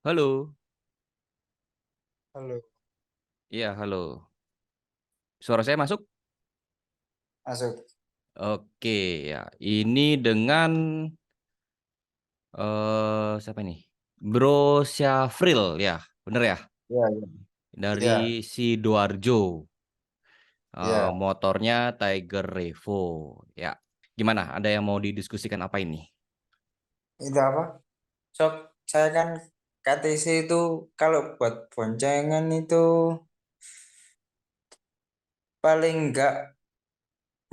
Halo. Halo, Iya, halo. Suara saya masuk? masuk. Oke, ya. Ini dengan siapa nih? Bro Syafril ya, bener ya? Ya, ya, ya, Dari Sidoarjo. ya. Motornya Tiger Revo. Ya. Gimana? Ada yang mau didiskusikan apa ini? Itu apa? Sok, saya kan KTC itu kalau buat boncengan itu paling enggak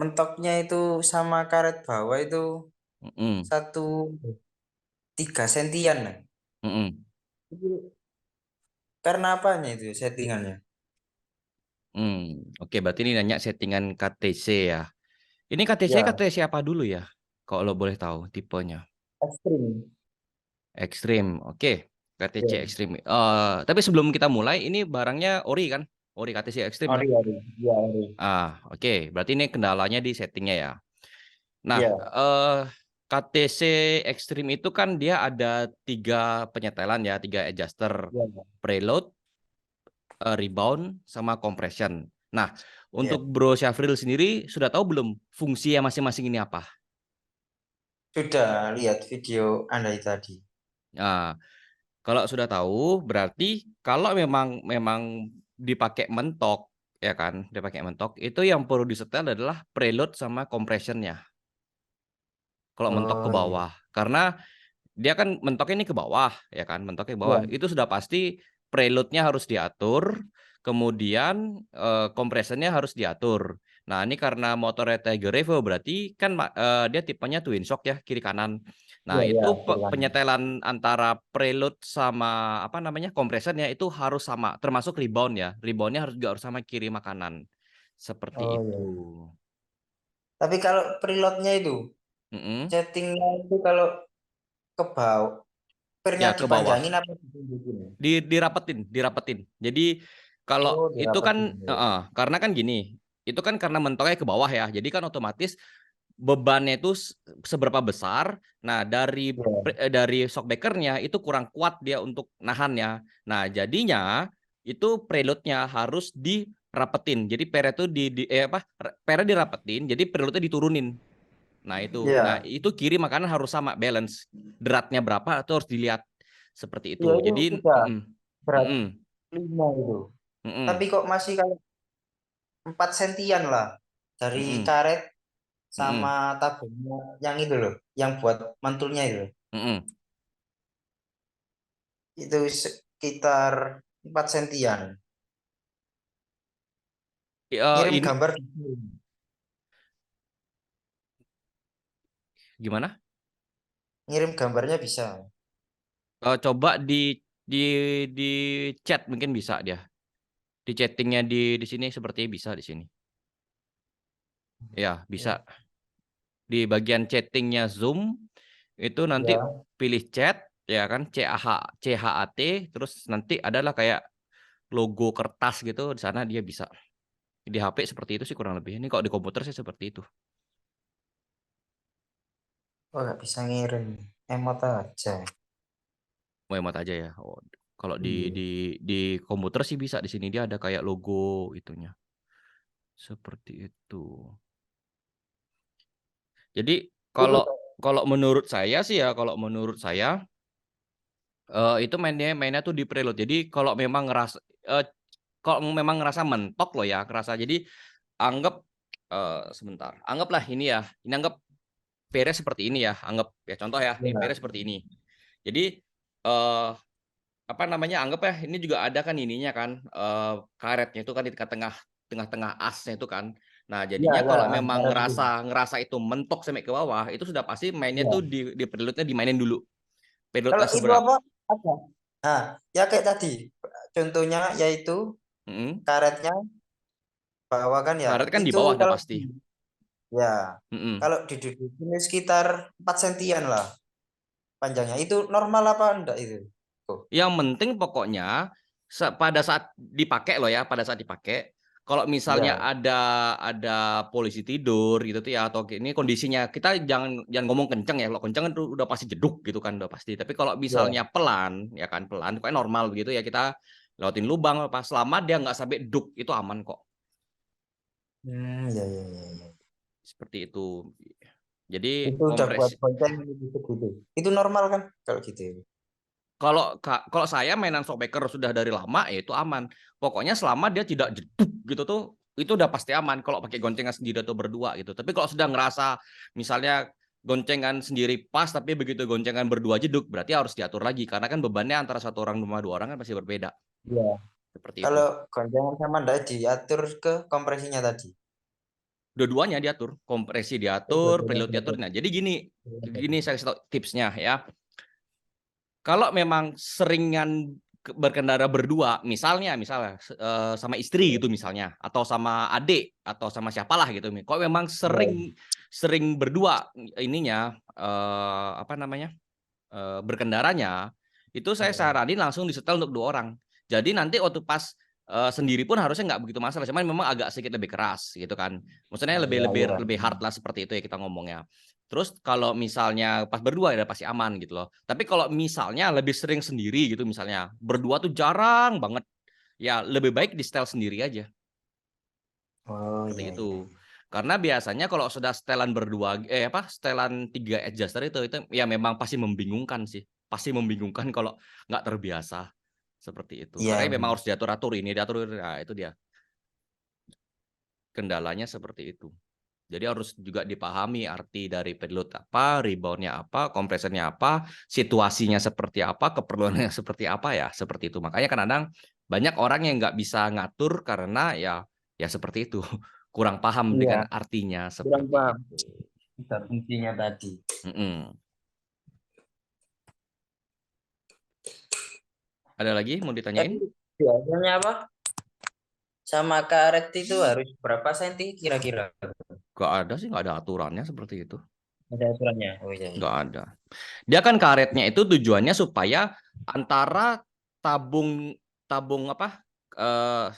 mentoknya itu sama karet bawah itu Mm-mm. 1,3 sentian. Nah. Mm-mm. Itu karena apanya itu settingannya? Oke, berarti ini nanya settingan KTC ya. Ini KTC Ya, KTC apa dulu ya? Kalau boleh tahu tipenya. ekstrim. Ekstrim, oke. KTC Ya, ekstrim. Tapi sebelum kita mulai, ini barangnya ori kan? Ori KTC ekstrim kan? ori, ori. Ya, ori. Oke. Berarti ini kendalanya di settingnya ya. Nah, Ya, KTC ekstrim itu kan dia ada tiga penyetelan ya, tiga adjuster, ya, preload, rebound, sama compression. Nah, ya. untuk Bro Syafril sendiri sudah tahu belum fungsinya masing-masing ini apa? Sudah lihat video Anda tadi. Nah, kalau sudah tahu, berarti kalau memang dipakai mentok, ya kan, dipakai mentok, itu yang perlu disetel adalah preload sama compressionnya. Kalau mentok ke Oh, iya. bawah, karena dia kan mentoknya ini ke bawah, ya kan, mentoknya ke bawah. Ya. Itu sudah pasti preloadnya harus diatur, kemudian compressionnya harus diatur. Nah, ini karena motornya Tiger Revo berarti kan dia tipenya twin shock ya, kiri kanan. Nah, Ya, ya, itu silakan. penyetelan antara preload sama apa namanya compressionnya itu harus sama, termasuk rebound ya. Reboundnya harus juga harus sama kiri sama kanan. Seperti Oh, itu. iya. Tapi kalau preloadnya itu Mm-mm. settingnya itu kalau ke bawah, pernya Ya, ke bawah. dipanjangin apa ditunjukin? Dirapetin. Jadi kalau Oh, itu kan dirapetin. karena kan gini, itu kan karena mentoknya ke bawah ya. Jadi kan otomatis bebannya itu seberapa besar. Nah, Ya. dari shockbreakernya itu kurang kuat dia untuk nahannya. Nah, jadinya itu preloadnya harus dirapetin. Jadi pernya itu pernya dirapetin, jadi preloadnya diturunin. Nah, itu. Nah, Iya. itu kiri makanan harus sama balance. Deratnya berapa itu harus dilihat seperti itu. Iya itu Jadi sudah berat mm-mm, 5 itu. Tapi mm-mm, kok masih kalau 4 sentian lah dari mm-mm, karet sama mm-mm, tabungnya yang itu loh, yang buat mantulnya itu. mm-mm. Itu sekitar 4 sentian. Ngirim Ini gambar, gimana? ngirim gambarnya bisa. Coba di di chat mungkin bisa dia. Di chattingnya di sini sepertinya bisa di sini. Ya, Ya. bisa. Di bagian chattingnya Zoom itu nanti Ya. pilih chat ya kan CHAT terus nanti adalah kayak logo kertas gitu di sana dia bisa. Di HP seperti itu sih kurang lebih. Ini kalau di komputer sih seperti itu. Oh, nggak bisa ngirim emot aja. Mau hemat aja ya. Oh, kalau Iya. di komputer sih bisa di sini dia ada kayak logo itunya. Seperti itu. Jadi Itu kalau kalau menurut saya sih ya, kalau menurut saya itu mainnya tuh di preload. Jadi eh, kalau memang ngerasa mentok loh ya, ngerasa jadi anggap sebentar. Anggaplah ini ya. Ini anggap PR seperti ini ya. Anggap ya contoh ya, ini PR ya. seperti ini. Jadi eh apa namanya? Anggap ya ini juga ada kan ininya kan karetnya itu kan di tengah-tengah tengah-tengah asnya itu kan. Nah, Ya, jadinya ya, kalau memang antara itu. ngerasa ngerasa itu mentok sampai ke bawah, itu sudah pasti mainnya tuh Ya. di preloadnya dimainin dulu. Kalau Preloadnya itu seberapa? apa? Ada. Nah, ya kayak tadi. Contohnya yaitu Mm-mm. karetnya bawah kan ya. Karet kan di Itu bawah udah kalau pasti. ya, Mm-mm. kalau didudukin sekitar 4 sentian lah panjangnya. Itu normal apa enggak itu? Tuh. Yang penting pokoknya pada saat dipakai loh ya, pada saat dipakai Kalau misalnya Ya, ada polisi tidur gitu tuh ya, atau ini kondisinya kita jangan ngomong kenceng ya. Kalau kenceng itu udah pasti jeduk gitu kan, udah pasti. Tapi kalau ya. misalnya pelan ya kan, pelan kayak normal begitu ya, kita lewatin lubang apa selama dia nggak sampai duk itu aman kok. Ya, ya, ya, ya. Seperti itu. Jadi Itu udah buat kompres bonceng gitu gitu. Itu normal kan kalau gitu. kalau saya mainan shockbreaker sudah dari lama ya itu aman. Pokoknya selama dia tidak jeduk gitu tuh itu udah pasti aman kalau pakai goncengan sendiri atau berdua gitu. Tapi kalau sudah ngerasa misalnya goncengan sendiri pas tapi begitu goncengan berdua jeduk berarti harus diatur lagi karena kan bebannya antara satu orang sama dua orang kan pasti berbeda. Iya. Seperti itu. Kalau goncangan sama ndak diatur ke kompresinya tadi. Dua-duanya diatur, kompresi Oh, diatur, dua-duanya preload diatur. diatur. Nah, jadi gini saya kasih tahu tipsnya ya. Kalau memang seringan berkendara berdua, misalnya sama istri gitu misalnya, atau sama adik atau sama siapalah gitu. Kok memang Ya. sering berdua ininya berkendaranya, itu saya Hmm. saranin langsung disetel untuk 2 orang. Jadi nanti waktu pas sendiri pun harusnya nggak begitu masalah, cuman memang agak sedikit lebih keras gitu kan. Maksudnya lebih Iya, lebih iya. lebih hard lah seperti itu ya kita ngomongnya. Terus kalau misalnya pas berdua ya pasti aman gitu loh. Tapi kalau misalnya lebih sering sendiri gitu misalnya, berdua tuh jarang banget. Ya lebih baik di setel sendiri aja. Oh, Seperti iya, itu. iya. Karena biasanya kalau sudah setelan berdua setelan 3 adjuster itu ya memang pasti membingungkan sih. Pasti membingungkan kalau nggak terbiasa. Seperti itu. Iya, Karena memang emang. harus diatur-atur ini, diatur. Nah, itu dia. Kendalanya seperti itu. Jadi harus juga dipahami arti dari preload apa, reboundnya apa, kompresornya apa, situasinya seperti apa, keperluannya seperti apa ya, seperti itu. Makanya kadang-kadang banyak orang yang nggak bisa ngatur karena ya seperti itu, kurang paham Iya, dengan artinya kurang seperti paham itu. kita fungsinya tadi. Mm-mm. Ada lagi mau Tapi ditanyain? biasanya apa? Sama karet itu harus berapa senti kira-kira? Nggak ada sih, nggak ada aturannya seperti itu. Ada aturannya. Oh iya, iya. Nggak ada. Dia kan karetnya itu tujuannya supaya antara tabung tabung apa eh,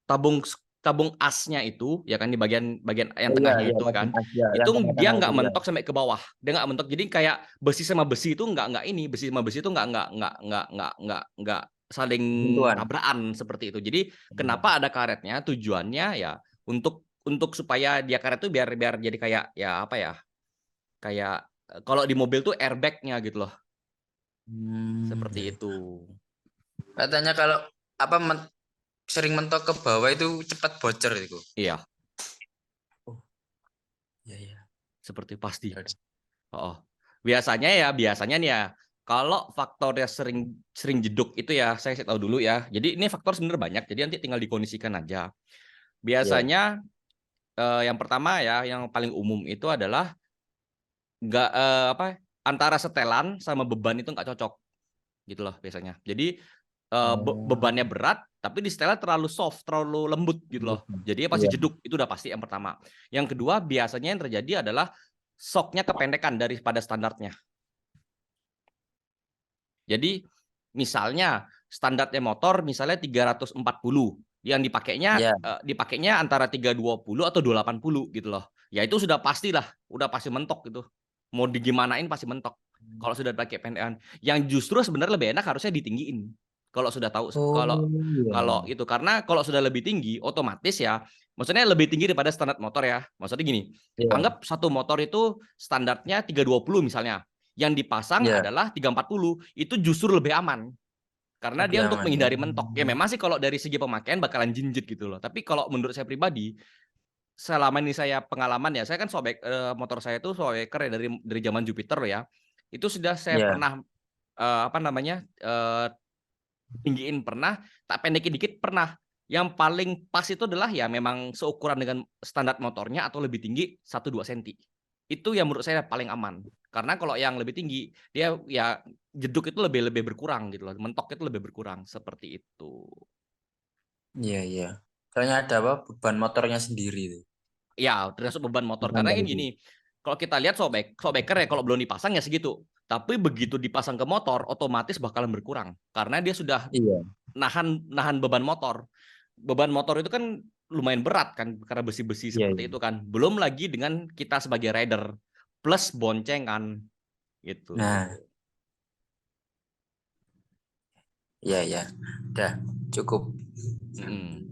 tabung tabung asnya itu ya kan di bagian bagian yang Oh iya, tengahnya iya, itu tabung kan Asia itu yang dia tengah-tengah itu nggak ya. mentok sampai ke bawah, dia nggak mentok, jadi kayak besi sama besi itu nggak ini besi sama besi itu nggak saling Sentuhan. tabrakan seperti itu. Jadi Iya. kenapa ada karetnya, tujuannya ya untuk supaya dia karet itu biar biar jadi kayak ya apa ya, kayak kalau di mobil tuh airbagnya gitu loh, seperti Iya, iya. itu. Katanya kalau apa sering mentok ke bawah itu cepat bocor itu. Iya, Oh, iya, iya. seperti pasti. Ya udah. Oh, biasanya nih ya, kalau faktornya sering sering jeduk itu ya, saya tahu dulu ya. Jadi ini faktor sebenarnya banyak, jadi nanti tinggal dikondisikan aja. Iya. Biasanya yang pertama ya, yang paling umum itu adalah nggak antara setelan sama beban itu nggak cocok gitu loh biasanya. Jadi Oh, bebannya berat, tapi di setelan terlalu soft, terlalu lembut gitu loh. Jadi pasti iya. jeduk, itu udah pasti yang pertama. Yang kedua biasanya yang terjadi adalah shocknya kependekan daripada standarnya. Jadi misalnya standarnya motor misalnya 340, yang Iya. dipakainya antara 320 atau 280 gitu loh. Ya itu sudah pastilah, udah pasti mentok gitu. Mau digimanain pasti mentok. Kalau sudah pakai pendekan, yang justru sebenarnya lebih enak harusnya ditinggiin. Kalau sudah tahu kalau Oh, iya. kalau itu karena kalau sudah lebih tinggi otomatis ya, maksudnya lebih tinggi daripada standar motor ya. Maksudnya gini, Iya. anggap satu motor itu standarnya 320 misalnya, yang dipasang Iya. adalah 340, itu justru lebih aman karena Lebih dia untuk aman. menghindari mentok. Ya memang sih kalau dari segi pemakaian bakalan jinjit gitu loh. Tapi kalau menurut saya pribadi, selama ini saya pengalaman ya, saya kan motor saya itu Sobeker ya dari zaman Jupiter loh ya. Itu sudah saya Iya. pernah tinggiin pernah, tak pendekin dikit pernah. Yang paling pas itu adalah ya memang seukuran dengan standar motornya atau lebih tinggi 1-2 cm. Itu yang menurut saya paling aman. Karena kalau yang lebih tinggi, dia ya jeduk itu lebih lebih berkurang gitu loh. Mentok itu lebih berkurang seperti itu. Iya, iya. Soalnya ada apa? Beban motornya sendiri itu. Ya, termasuk beban motor. Karena Standar ini itu. gini, kalau kita lihat Sobeker ya kalau belum dipasang ya segitu. Tapi begitu dipasang ke motor, otomatis bakalan berkurang. Karena dia sudah Iya. nahan nahan beban motor. Beban motor itu kan lumayan berat kan karena besi-besi Iya, seperti itu kan. Belum lagi dengan kita sebagai rider plus boncengan gitu. nah, iya ya. Udah cukup. Mm-mm.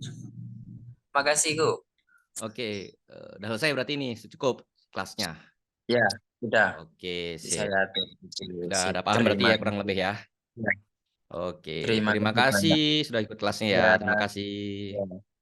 Makasih, Ku. Oke, udah selesai berarti ini cukup kelasnya. Ya, udah. Oke, sip. Saya tuh sip. Udah paham berarti Terima ya kurang kasih. lebih ya. Ya, Oke, terima terima kasih kasih banyak. sudah ikut kelasnya ya. Ya, Terima kasih. ya.